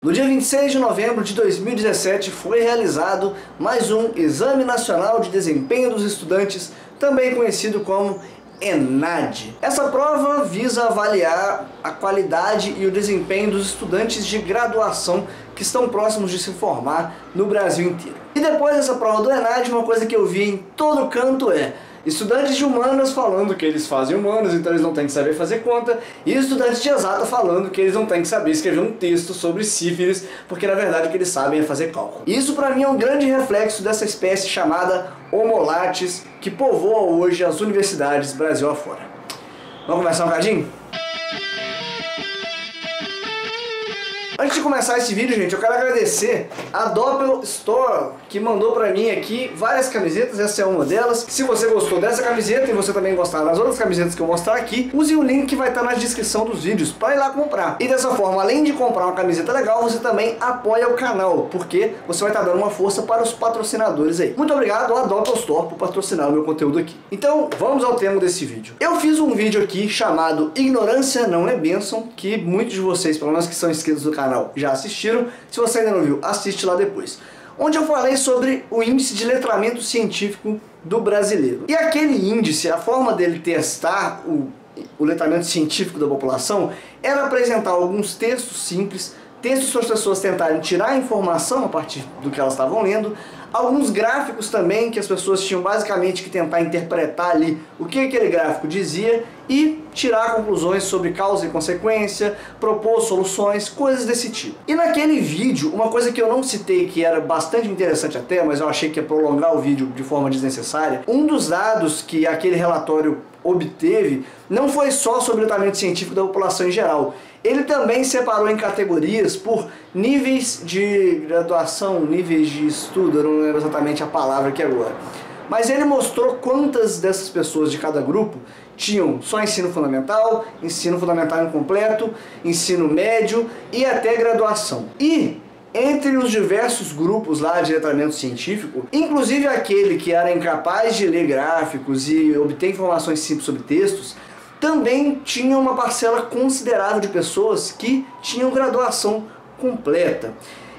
No dia 26 de novembro de 2017 foi realizado mais um Exame Nacional de Desempenho dos Estudantes, também conhecido como ENAD. Essa prova visa avaliar a qualidade e o desempenho dos estudantes de graduação que estão próximos de se formar no Brasil inteiro. E depois dessa prova do ENAD, uma coisa que eu vi em todo canto é estudantes de humanas falando que eles fazem humanas, então eles não têm que saber fazer conta, e estudantes de exata falando que eles não têm que saber escrever um texto sobre sífilis, porque na verdade o que eles sabem é fazer cálculo. E isso pra mim é um grande reflexo dessa espécie chamada Homo lattes, que povoa hoje as universidades Brasil afora. Vamos conversar um bocadinho? Antes de começar esse vídeo, gente, eu quero agradecer a Doppel Store, que mandou pra mim aqui várias camisetas, essa é uma delas. Se você gostou dessa camiseta e você também gostar das outras camisetas que eu vou mostrar aqui, use o link que vai estar na descrição dos vídeos para ir lá comprar. E dessa forma, além de comprar uma camiseta legal, você também apoia o canal, porque você vai estar dando uma força para os patrocinadores aí. Muito obrigado à Doppel Store por patrocinar o meu conteúdo aqui. Então, vamos ao tema desse vídeo. Eu fiz um vídeo aqui chamado Ignorância Não é Bênção, que muitos de vocês, pelo menos que são inscritos no canal, já assistiram. Se você ainda não viu, assiste lá depois. Onde eu falei sobre o índice de letramento científico do brasileiro. E aquele índice, a forma dele testar o letramento científico da população era apresentar alguns textos simples, textos para as pessoas tentarem tirar a informação a partir do que elas estavam lendo, alguns gráficos também que as pessoas tinham basicamente que tentar interpretar ali o que aquele gráfico dizia e tirar conclusões sobre causa e consequência, propor soluções, coisas desse tipo. E naquele vídeo, uma coisa que eu não citei, que era bastante interessante até, mas eu achei que ia prolongar o vídeo de forma desnecessária, um dos dados que aquele relatório obteve não foi só sobre o letramento científico da população em geral. Ele também separou em categorias por níveis de graduação, níveis de estudo, eu não lembro exatamente a palavra aqui agora. Mas ele mostrou quantas dessas pessoas de cada grupo tinham só ensino fundamental incompleto, ensino médio e até graduação. E entre os diversos grupos lá de letramento científico, inclusive aquele que era incapaz de ler gráficos e obter informações simples sobre textos, também tinha uma parcela considerável de pessoas que tinham graduação completa.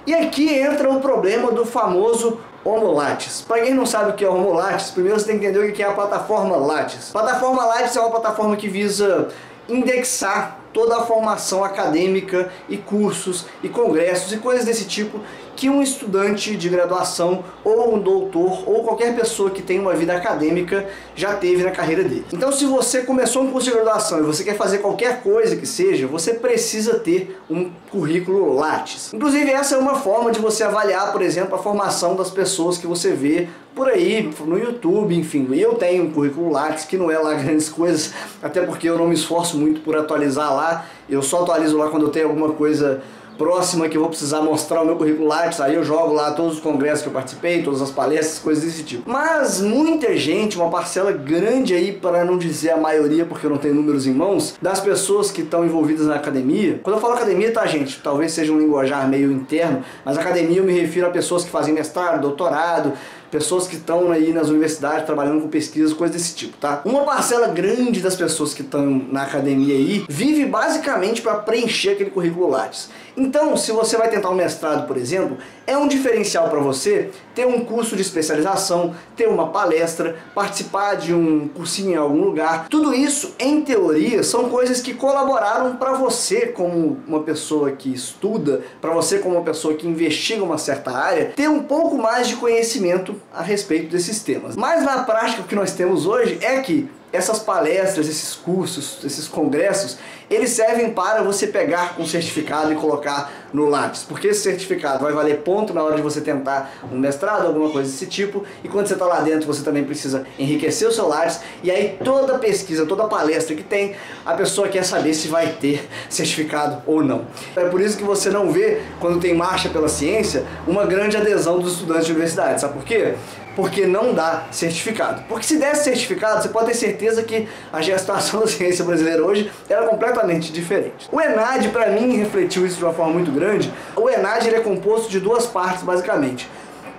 E aqui entra o problema do famoso Homo lattes. Para quem não sabe o que é Homo lattes, primeiro você tem que entender o que é a plataforma Lattes. Plataforma Lattes é uma plataforma que visa indexar toda a formação acadêmica e cursos e congressos e coisas desse tipo que um estudante de graduação ou um doutor ou qualquer pessoa que tem uma vida acadêmica já teve na carreira dele. Então, se você começou um curso de graduação e você quer fazer qualquer coisa que seja, você precisa ter um currículo Lattes. Inclusive, essa é uma forma de você avaliar, por exemplo, a formação das pessoas que você vê por aí, no YouTube, enfim. Eu tenho um currículo Lattes, que não é lá grandes coisas, até porque eu não me esforço muito por atualizar lá. Eu só atualizo lá quando eu tenho alguma coisa próxima que eu vou precisar mostrar o meu currículo Lattes, aí eu jogo lá todos os congressos que eu participei, todas as palestras, coisas desse tipo. Mas muita gente, uma parcela grande aí, para não dizer a maioria, porque eu não tenho números em mãos, das pessoas que estão envolvidas na academia. Quando eu falo academia, tá, gente, talvez seja um linguajar meio interno, mas academia eu me refiro a pessoas que fazem mestrado, doutorado, pessoas que estão aí nas universidades trabalhando com pesquisas, coisas desse tipo, tá? Uma parcela grande das pessoas que estão na academia aí vive basicamente para preencher aquele currículo Lattes. Então, se você vai tentar um mestrado, por exemplo, é um diferencial para você ter um curso de especialização, ter uma palestra, participar de um cursinho em algum lugar. Tudo isso, em teoria, são coisas que colaboraram para você como uma pessoa que estuda, para você como uma pessoa que investiga uma certa área, ter um pouco mais de conhecimento a respeito desses temas. Mas na prática, o que nós temos hoje é que essas palestras, esses cursos, esses congressos, eles servem para você pegar um certificado e colocar no Lattes, porque esse certificado vai valer ponto na hora de você tentar um mestrado, alguma coisa desse tipo, e quando você está lá dentro você também precisa enriquecer o seu Lattes, e aí toda pesquisa, toda palestra que tem, a pessoa quer saber se vai ter certificado ou não. É por isso que você não vê, quando tem marcha pela ciência, uma grande adesão dos estudantes de universidade, sabe por quê? Porque não dá certificado. Porque se desse certificado, você pode ter certeza que a situação da ciência brasileira hoje era completamente diferente. O ENAD, para mim, refletiu isso de uma forma muito grande. O ENAD ele é composto de duas partes, basicamente.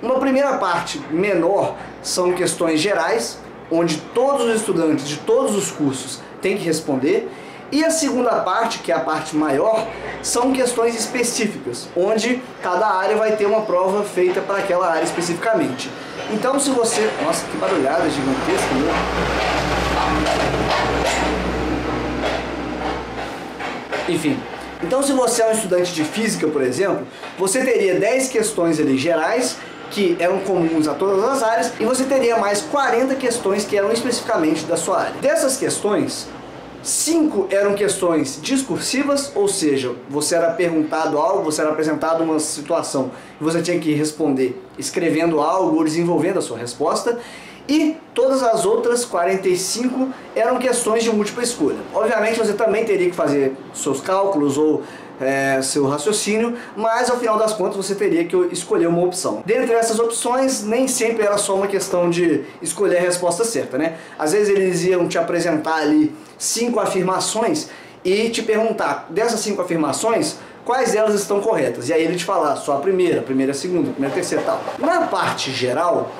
Uma primeira parte menor são questões gerais, onde todos os estudantes de todos os cursos têm que responder. E a segunda parte, que é a parte maior, são questões específicas, onde cada área vai ter uma prova feita para aquela área especificamente. Então se você... Nossa, que barulhada gigantesca, né? Enfim, então se você é um estudante de física, por exemplo, você teria 10 questões ali gerais, que eram comuns a todas as áreas, e você teria mais 40 questões que eram especificamente da sua área. Dessas questões, 5 eram questões discursivas, ou seja, você era perguntado algo, você era apresentado uma situação e você tinha que responder escrevendo algo ou desenvolvendo a sua resposta. E todas as outras 45 eram questões de múltipla escolha. Obviamente você também teria que fazer seus cálculos ou seu raciocínio, mas ao final das contas você teria que escolher uma opção. Dentre essas opções, nem sempre era só uma questão de escolher a resposta certa, né? Às vezes eles iam te apresentar ali 5 afirmações e te perguntar, dessas 5 afirmações, quais delas estão corretas? E aí ele te falar só a primeira, a segunda, a terceira e tal. Na parte geral,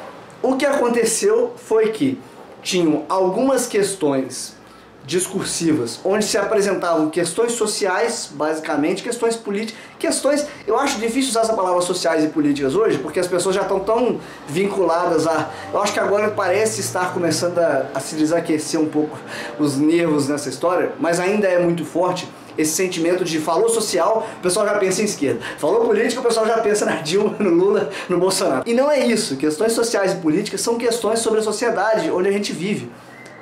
o que aconteceu foi que tinham algumas questões discursivas, onde se apresentavam questões sociais, basicamente, questões políticas, eu acho difícil usar essa palavra sociais e políticas hoje, porque as pessoas já estão tão vinculadas eu acho que agora parece estar começando a se desaquecer um pouco os nervos nessa história, mas ainda é muito forte esse sentimento de falou social, o pessoal já pensa em esquerda. Falou política, o pessoal já pensa na Dilma, no Lula, no Bolsonaro. E não é isso. Questões sociais e políticas são questões sobre a sociedade onde a gente vive.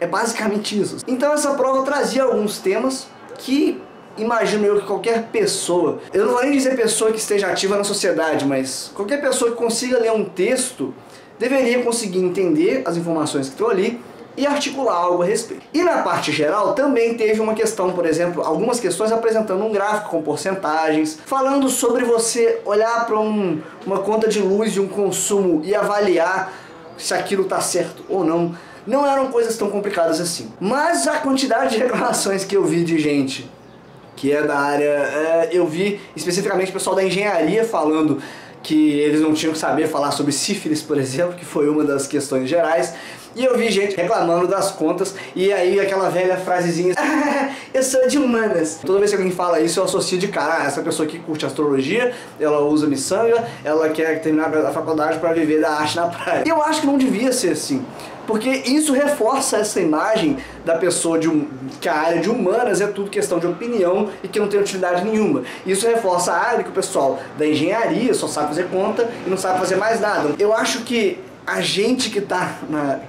É basicamente isso. Então essa prova trazia alguns temas que imagino eu que qualquer pessoa, eu não vou nem dizer pessoa que esteja ativa na sociedade, mas qualquer pessoa que consiga ler um texto deveria conseguir entender as informações que estão ali e articular algo a respeito. E na parte geral também teve uma questão, por exemplo, algumas questões apresentando um gráfico com porcentagens, falando sobre você olhar para uma conta de luz de um consumo e avaliar se aquilo está certo ou não. Não eram coisas tão complicadas assim. Mas a quantidade de reclamações que eu vi de gente que é da área... eu vi especificamente o pessoal da engenharia falando que eles não tinham que saber falar sobre sífilis, por exemplo, que foi uma das questões gerais. E eu vi gente reclamando das contas, e aí aquela velha frasezinha, eu sou de humanas. Toda vez que alguém fala isso, eu associo de cara, essa pessoa que curte astrologia, ela usa miçanga, ela quer terminar a faculdade para viver da arte na praia. E eu acho que não devia ser assim, porque isso reforça essa imagem da pessoa que a área de humanas é tudo questão de opinião e que não tem utilidade nenhuma. Isso reforça a área que o pessoal da engenharia só sabe fazer conta e não sabe fazer mais nada. Eu acho que a gente que está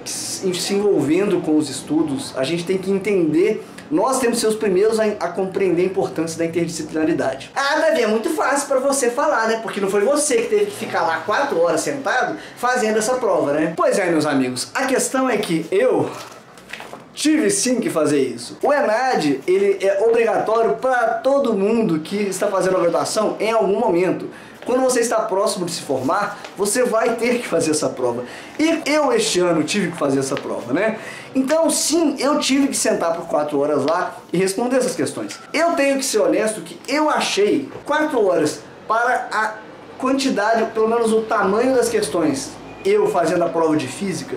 se envolvendo com os estudos, a gente tem que entender, nós temos que ser os primeiros a compreender a importância da interdisciplinaridade. Ah, Davi, é muito fácil para você falar, né? Porque não foi você que teve que ficar lá 4 horas sentado fazendo essa prova, né? Pois é, meus amigos, a questão é que eu tive sim que fazer isso. O ENAD, ele é obrigatório para todo mundo que está fazendo a graduação em algum momento. Quando você está próximo de se formar, você vai ter que fazer essa prova. E eu, este ano, tive que fazer essa prova, né? Então, sim, eu tive que sentar por 4 horas lá e responder essas questões. Eu tenho que ser honesto que eu achei 4 horas para a quantidade, pelo menos o tamanho das questões, eu fazendo a prova de física,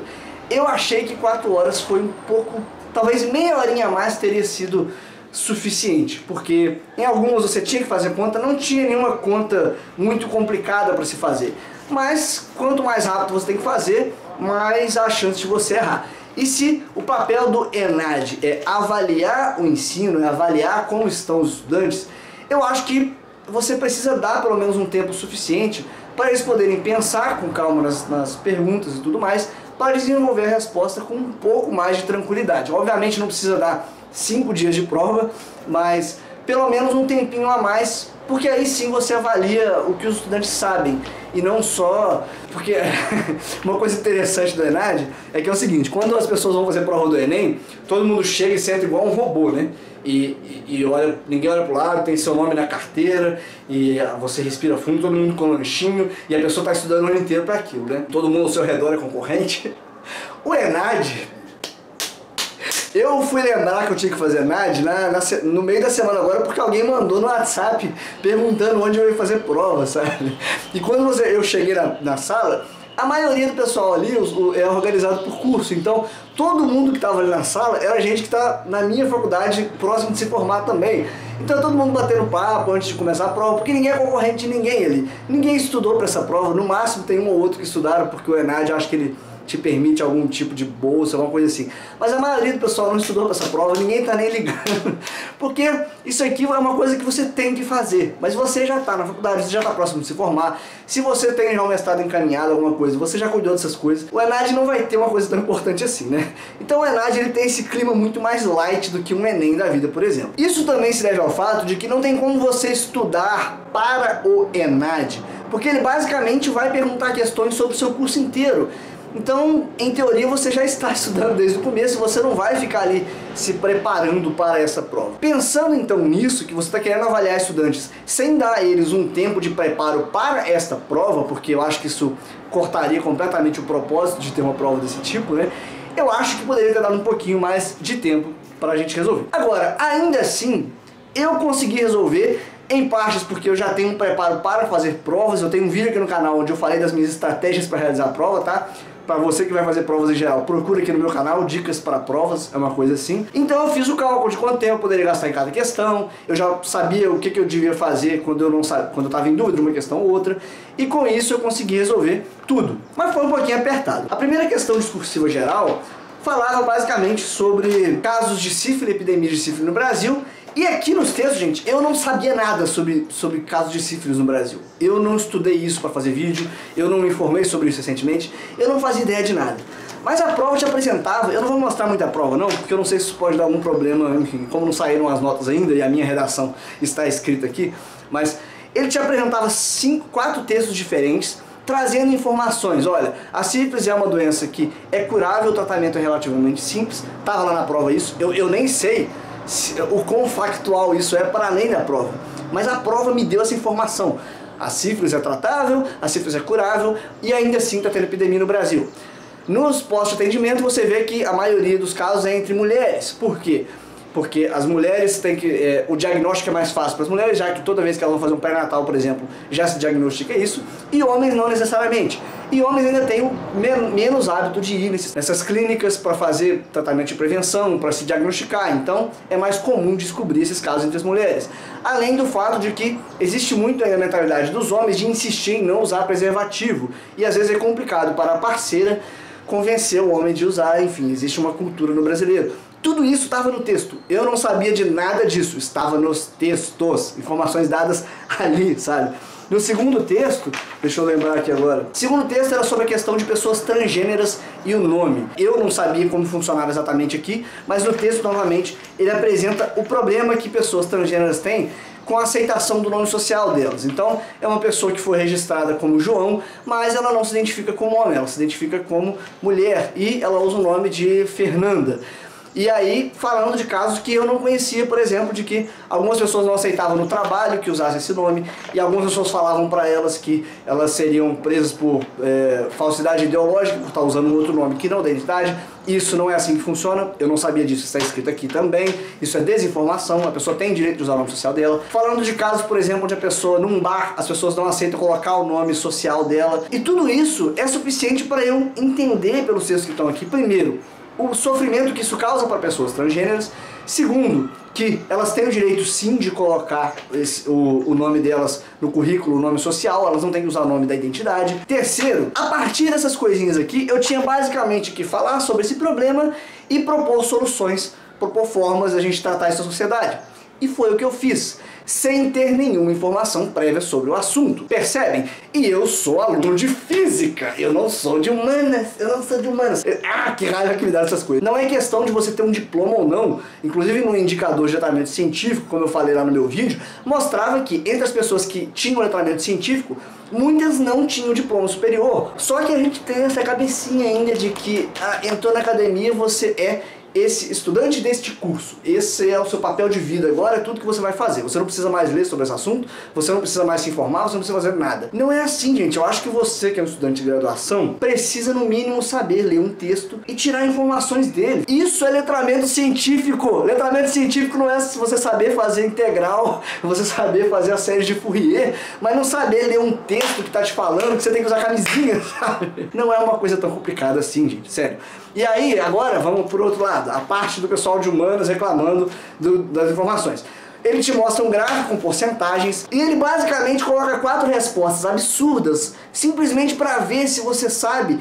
eu achei que 4 horas foi um pouco, talvez meia horinha a mais teria sido suficiente, porque em algumas você tinha que fazer conta, não tinha nenhuma conta muito complicada para se fazer, mas quanto mais rápido você tem que fazer, mais a chance de você errar. E se o papel do ENAD é avaliar o ensino, é avaliar como estão os estudantes, eu acho que você precisa dar pelo menos um tempo suficiente para eles poderem pensar com calma nas perguntas e tudo mais, para desenvolver a resposta com um pouco mais de tranquilidade. Obviamente não precisa dar 5 dias de prova, mas pelo menos um tempinho a mais, porque aí sim você avalia o que os estudantes sabem, e não só... Porque uma coisa interessante do ENAD é que é o seguinte, quando as pessoas vão fazer prova do Enem, todo mundo chega e senta igual um robô, né? E olha, ninguém olha pro lado, tem seu nome na carteira, e você respira fundo, todo mundo com um lanchinho, e a pessoa está estudando o ano inteiro para aquilo, né? Todo mundo ao seu redor é concorrente. O ENAD... Eu fui lembrar que eu tinha que fazer ENAD no meio da semana agora, porque alguém mandou no WhatsApp perguntando onde eu ia fazer prova, sabe? E quando eu cheguei na sala, A maioria do pessoal ali é organizado por curso, então todo mundo que estava ali na sala era gente que está na minha faculdade, próximo de se formar também. Então todo mundo batendo papo antes de começar a prova, porque ninguém é concorrente de ninguém ali. Ninguém estudou para essa prova, no máximo tem um ou outro que estudaram, porque o ENAD, eu acho que ele te permite algum tipo de bolsa, alguma coisa assim. Mas a maioria do pessoal não estudou para essa prova, ninguém tá nem ligando. Porque isso aqui é uma coisa que você tem que fazer. Mas você já tá na faculdade, você já tá próximo de se formar. Se você tem já um mestrado encaminhado, alguma coisa, você já cuidou dessas coisas, o ENAD não vai ter uma coisa tão importante assim, né? Então o ENAD, ele tem esse clima muito mais light do que um Enem da vida, por exemplo. Isso também se deve ao fato de que não tem como você estudar para o ENAD, porque ele basicamente vai perguntar questões sobre o seu curso inteiro. Então, em teoria, você já está estudando desde o começo e você não vai ficar ali se preparando para essa prova. Pensando então nisso, que você está querendo avaliar estudantes sem dar a eles um tempo de preparo para esta prova, porque eu acho que isso cortaria completamente o propósito de ter uma prova desse tipo, né? Eu acho que poderia ter dado um pouquinho mais de tempo para a gente resolver. Agora, ainda assim, eu consegui resolver em partes porque eu já tenho um preparo para fazer provas. Eu tenho um vídeo aqui no canal onde eu falei das minhas estratégias para realizar a prova, tá? Para você que vai fazer provas em geral, procura aqui no meu canal, dicas para provas, é uma coisa assim. Então eu fiz o cálculo de quanto tempo eu poderia gastar em cada questão, eu já sabia o que eu devia fazer quando eu estava em dúvida de uma questão ou outra, e com isso eu consegui resolver tudo. Mas foi um pouquinho apertado. A primeira questão discursiva geral falava basicamente sobre casos de sífilis, epidemia de sífilis no Brasil. E aqui nos textos, gente, eu não sabia nada sobre casos de sífilis no Brasil. Eu não estudei isso para fazer vídeo, eu não me informei sobre isso recentemente, eu não fazia ideia de nada. Mas a prova te apresentava, eu não vou mostrar muita prova não, porque eu não sei se isso pode dar algum problema, enfim, como não saíram as notas ainda e a minha redação está escrita aqui, mas ele te apresentava 4 textos diferentes, trazendo informações. Olha, a sífilis é uma doença que é curável, o tratamento é relativamente simples, estava lá na prova isso, eu nem sei o quão factual isso é para além da prova, mas a prova me deu essa informação. A sífilis é tratável, a sífilis é curável e ainda assim está tendo epidemia no Brasil. Nos postos de atendimento você vê que a maioria dos casos é entre mulheres. Por quê? Porque as mulheres têm que... o diagnóstico é mais fácil para as mulheres, já que toda vez que elas vão fazer um pré-natal, por exemplo, já se diagnostica isso, e homens não necessariamente. E homens ainda têm menos hábito de ir nessas clínicas para fazer tratamento de prevenção, para se diagnosticar. Então é mais comum descobrir esses casos entre as mulheres. Além do fato de que existe muito aí a mentalidade dos homens de insistir em não usar preservativo. E às vezes é complicado para a parceira convencer o homem de usar, enfim, existe uma cultura no brasileiro. Tudo isso estava no texto. Eu não sabia de nada disso, estava nos textos, informações dadas ali, sabe? No segundo texto, deixa eu lembrar aqui agora, o segundo texto era sobre a questão de pessoas transgêneras e o nome. Eu não sabia como funcionava exatamente aqui, mas no texto, novamente, ele apresenta o problema que pessoas transgêneras têm com a aceitação do nome social delas. Então, é uma pessoa que foi registrada como João, mas ela não se identifica como homem, ela se identifica como mulher e ela usa o nome de Fernanda. E aí, falando de casos que eu não conhecia, por exemplo, de que algumas pessoas não aceitavam no trabalho que usasse esse nome, e algumas pessoas falavam para elas que elas seriam presas por falsidade ideológica, por estar usando um outro nome que não da identidade. Isso não é assim que funciona, eu não sabia disso, está escrito aqui também, isso é desinformação, a pessoa tem direito de usar o nome social dela. Falando de casos, por exemplo, onde a pessoa, num bar, as pessoas não aceitam colocar o nome social dela, e tudo isso é suficiente para eu entender pelos textos que estão aqui, primeiro, o sofrimento que isso causa para pessoas transgêneras. Segundo, que elas têm o direito sim de colocar o nome delas no currículo, o nome social, elas não têm que usar o nome da identidade. Terceiro, a partir dessas coisinhas aqui, eu tinha basicamente que falar sobre esse problema e propor soluções, propor formas de a gente tratar essa sociedade. E foi o que eu fiz, sem ter nenhuma informação prévia sobre o assunto. Percebem? E eu sou aluno de física, eu não sou de humanas, que raiva que me dá essas coisas. Não é questão de você ter um diploma ou não, inclusive no indicador de letramento científico, como eu falei lá no meu vídeo, mostrava que entre as pessoas que tinham letramento científico, muitas não tinham diploma superior. Só que a gente tem essa cabecinha ainda de que entrou na academia, você é esse estudante deste curso, esse é o seu papel de vida agora, é tudo que você vai fazer. Você não precisa mais ler sobre esse assunto, você não precisa mais se informar, você não precisa fazer nada. Não é assim, gente. Eu acho que você, que é um estudante de graduação, precisa no mínimo saber ler um texto e tirar informações dele. Isso é letramento científico. Letramento científico não é você saber fazer integral, você saber fazer a série de Fourier, mas não saber ler um texto que tá te falando que você tem que usar camisinha, sabe? Não é uma coisa tão complicada assim, gente, sério. E aí, agora, vamos por outro lado, a parte do pessoal de humanas reclamando das informações. Ele te mostra um gráfico com porcentagens e ele basicamente coloca 4 respostas absurdas, simplesmente para ver se você sabe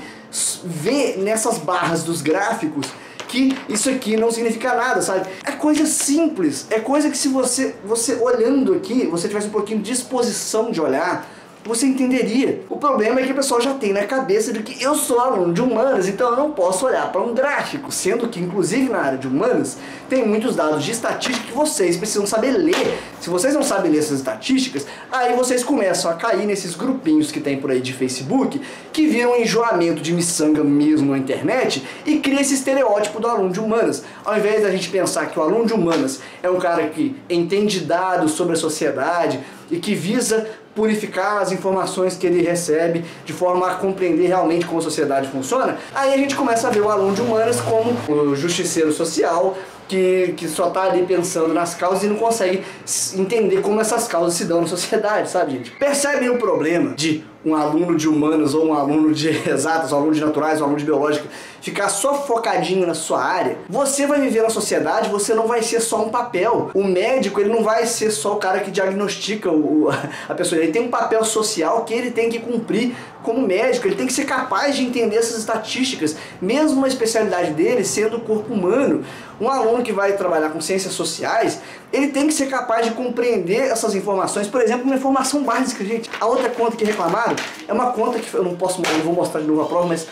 ver nessas barras dos gráficos que isso aqui não significa nada, sabe? É coisa simples, é coisa que se você olhando aqui, você tivesse um pouquinho de disposição de olhar, você entenderia. O problema é que o pessoal já tem na cabeça de que eu sou aluno de humanas, então eu não posso olhar para um gráfico, sendo que inclusive na área de humanas tem muitos dados de estatística que vocês precisam saber ler. Se vocês não sabem ler essas estatísticas, aí vocês começam a cair nesses grupinhos que tem por aí de Facebook, que viram um enjoamento de miçanga mesmo na internet e cria esse estereótipo do aluno de humanas. Ao invés da gente pensar que o aluno de humanas é um cara que entende dados sobre a sociedade e que visa purificar as informações que ele recebe de forma a compreender realmente como a sociedade funciona, aí a gente começa a ver o aluno de humanas como o justiceiro social que só tá ali pensando nas causas e não consegue entender como essas causas se dão na sociedade, sabe, gente? Percebem o problema de um aluno de humanas ou um aluno de exatas, um aluno de naturais, um aluno de biológica ficar só focadinho na sua área? Você vai viver na sociedade, você não vai ser só um papel. O médico, ele não vai ser só o cara que diagnostica a pessoa, ele tem um papel social que ele tem que cumprir como médico, ele tem que ser capaz de entender essas estatísticas, mesmo a especialidade dele sendo o corpo humano. Um aluno que vai trabalhar com ciências sociais, ele tem que ser capaz de compreender essas informações, por exemplo, uma informação básica, gente. A outra conta que reclamaram é uma conta que eu não vou mostrar de novo a prova, mas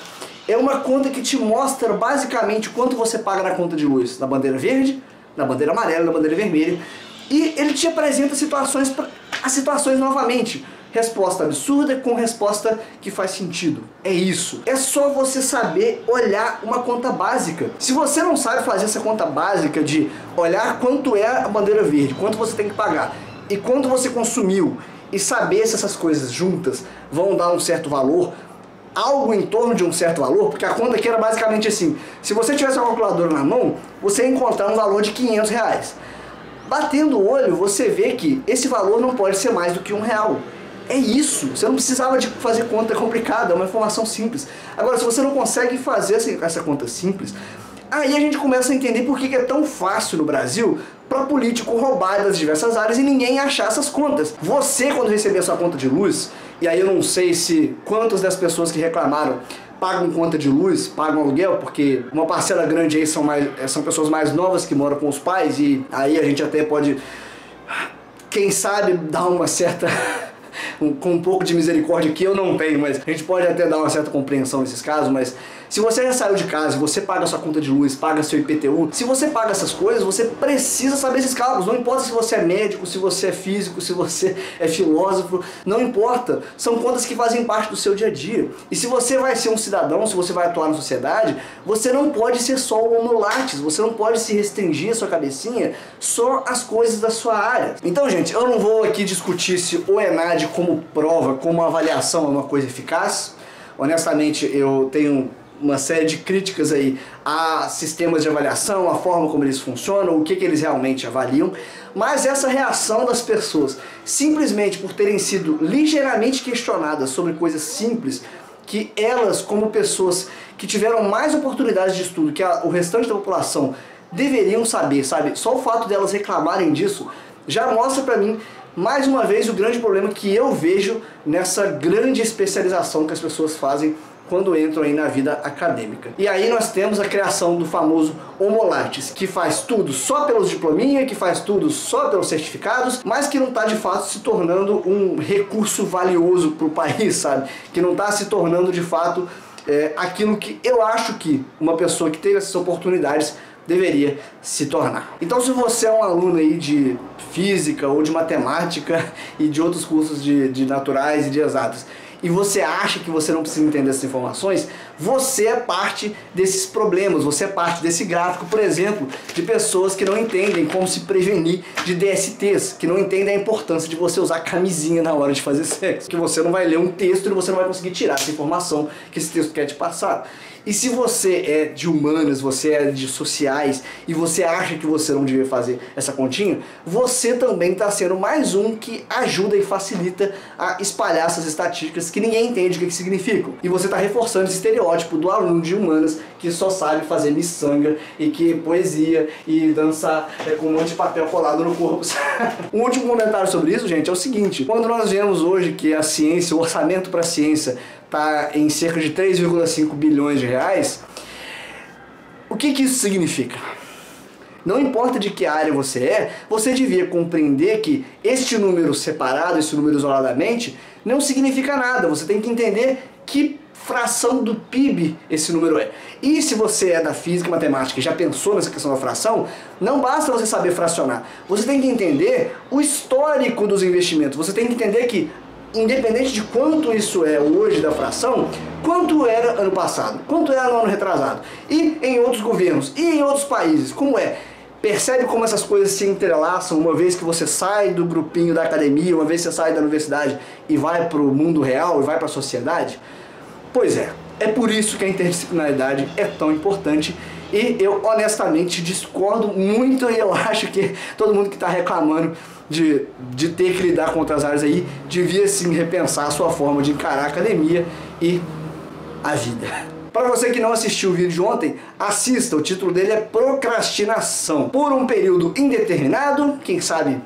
é uma conta que te mostra basicamente quanto você paga na conta de luz, na bandeira verde, na bandeira amarela, na bandeira vermelha, e ele te apresenta as situações novamente. Resposta absurda com resposta que faz sentido. É isso. É só você saber olhar uma conta básica. Se você não sabe fazer essa conta básica de olhar quanto é a bandeira verde, quanto você tem que pagar e quanto você consumiu, e saber se essas coisas juntas vão dar um certo valor, algo em torno de um certo valor, porque a conta aqui era basicamente assim: se você tivesse uma calculadora na mão, você ia encontrar um valor de R$500. Batendo o olho, você vê que esse valor não pode ser mais do que R$1. É isso, você não precisava de fazer conta complicada, é uma informação simples. Agora, se você não consegue fazer essa conta simples, aí a gente começa a entender por que é tão fácil no Brasil para político roubar das diversas áreas e ninguém achar essas contas. Você, quando receber a sua conta de luz, e aí eu não sei se quantas das pessoas que reclamaram pagam conta de luz, pagam aluguel, porque uma parcela grande aí são pessoas mais novas que moram com os pais, e aí a gente até pode, quem sabe, dar uma certa... com um pouco de misericórdia que eu não tenho, mas a gente pode até dar uma certa compreensão nesses casos. Mas se você já saiu de casa, você paga sua conta de luz, paga seu IPTU, se você paga essas coisas, você precisa saber esses cálculos. Não importa se você é médico, se você é físico, se você é filósofo, não importa. São contas que fazem parte do seu dia a dia. E se você vai ser um cidadão, se você vai atuar na sociedade, você não pode ser só o homo lattes, você não pode se restringir a sua cabecinha só às coisas da sua área. Então, gente, eu não vou aqui discutir se o ENAD como prova, como avaliação é uma coisa eficaz. Honestamente, eu tenho uma série de críticas aí a sistemas de avaliação, a forma como eles funcionam, o que eles realmente avaliam, mas essa reação das pessoas, simplesmente por terem sido ligeiramente questionadas sobre coisas simples, que elas, como pessoas que tiveram mais oportunidades de estudo que o restante da população, deveriam saber, sabe? Só o fato delas reclamarem disso já mostra pra mim, mais uma vez, o grande problema que eu vejo nessa grande especialização que as pessoas fazem quando entram aí na vida acadêmica. E aí nós temos a criação do famoso homo lattes, que faz tudo só pelos diplominha, que faz tudo só pelos certificados, mas que não está de fato se tornando um recurso valioso para o país, sabe? Que não está se tornando de fato aquilo que eu acho que uma pessoa que teve essas oportunidades deveria se tornar. Então, se você é um aluno aí de física ou de matemática e de outros cursos de naturais e de exatas, e você acha que você não precisa entender essas informações, você é parte desses problemas, você é parte desse gráfico, por exemplo, de pessoas que não entendem como se prevenir de DSTs, que não entendem a importância de você usar camisinha na hora de fazer sexo, que você não vai ler um texto e você não vai conseguir tirar essa informação que esse texto quer te passar. E se você é de humanas, você é de sociais e você acha que você não devia fazer essa continha, você também está sendo mais um que ajuda e facilita a espalhar essas estatísticas que ninguém entende o que significam. E você está reforçando esse estereótipo do aluno de humanas que só sabe fazer miçanga e que poesia e dançar com um monte de papel colado no corpo. Um último comentário sobre isso, gente, é o seguinte: quando nós vemos hoje que a ciência, o orçamento para a ciência está em cerca de 3,5 bilhões de reais, o que isso significa? Não importa de que área você é, você devia compreender que este número separado, esse número isoladamente, não significa nada. Você tem que entender que fração do PIB esse número é. E se você é da física e matemática e já pensou nessa questão da fração, não basta você saber fracionar. Você tem que entender o histórico dos investimentos. Você tem que entender que, independente de quanto isso é hoje da fração, quanto era ano passado, quanto era no ano retrasado, e em outros governos, e em outros países, como é. Percebe como essas coisas se entrelaçam uma vez que você sai do grupinho da academia, uma vez que você sai da universidade e vai para o mundo real, e vai para a sociedade? Pois é por isso que a interdisciplinaridade é tão importante. E eu honestamente discordo muito, e eu acho que todo mundo que está reclamando de ter que lidar com outras áreas aí devia sim repensar a sua forma de encarar a academia e a vida. Para você que não assistiu o vídeo de ontem, assista, o título dele é Procrastinação. Por um período indeterminado, quem sabe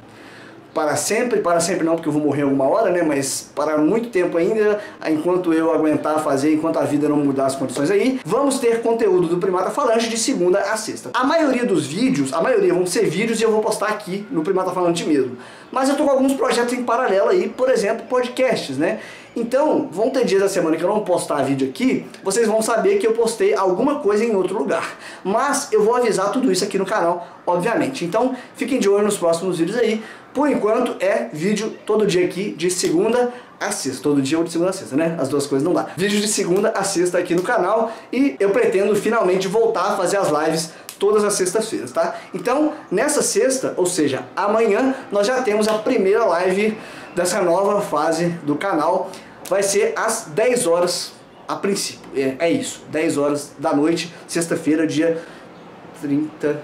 para sempre não, porque eu vou morrer alguma hora, né? Mas para muito tempo ainda, enquanto eu aguentar fazer, enquanto a vida não mudar as condições aí, vamos ter conteúdo do Primata Falante de segunda a sexta. A maioria dos vídeos, vão ser vídeos e eu vou postar aqui no Primata Falante mesmo. Mas eu tô com alguns projetos em paralelo aí, por exemplo, podcasts, né? Então, vão ter dias da semana que eu não postar vídeo aqui, vocês vão saber que eu postei alguma coisa em outro lugar. Mas eu vou avisar tudo isso aqui no canal, obviamente. Então, fiquem de olho nos próximos vídeos aí. Por enquanto, é vídeo todo dia aqui, de segunda a sexta. Todo dia ou de segunda a sexta, né? As duas coisas não dá. Vídeo de segunda a sexta aqui no canal. E eu pretendo finalmente voltar a fazer as lives todas as sextas-feiras, tá? Então, nessa sexta, ou seja, amanhã, nós já temos a primeira live dessa nova fase do canal. Vai ser às 10 horas a princípio. É isso, 10 horas da noite, sexta-feira, dia 1º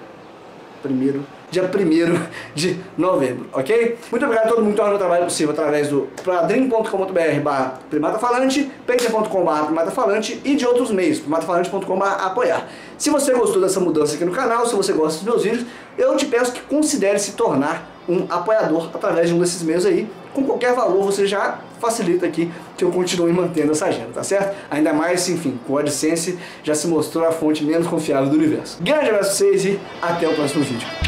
de novembro, ok? Muito obrigado a todo mundo que torna o trabalho possível através do padrim.com.br/primatafalante, patreon.com/primatafalante e de outros meios, primatafalante.com/apoiar. Se você gostou dessa mudança aqui no canal, se você gosta dos meus vídeos, eu te peço que considere se tornar um apoiador através de um desses meios aí. Com qualquer valor você já facilita aqui que eu continue mantendo essa agenda, tá certo? Ainda mais, enfim, com o AdSense já se mostrou a fonte menos confiável do universo. Grande abraço pra vocês e até o próximo vídeo.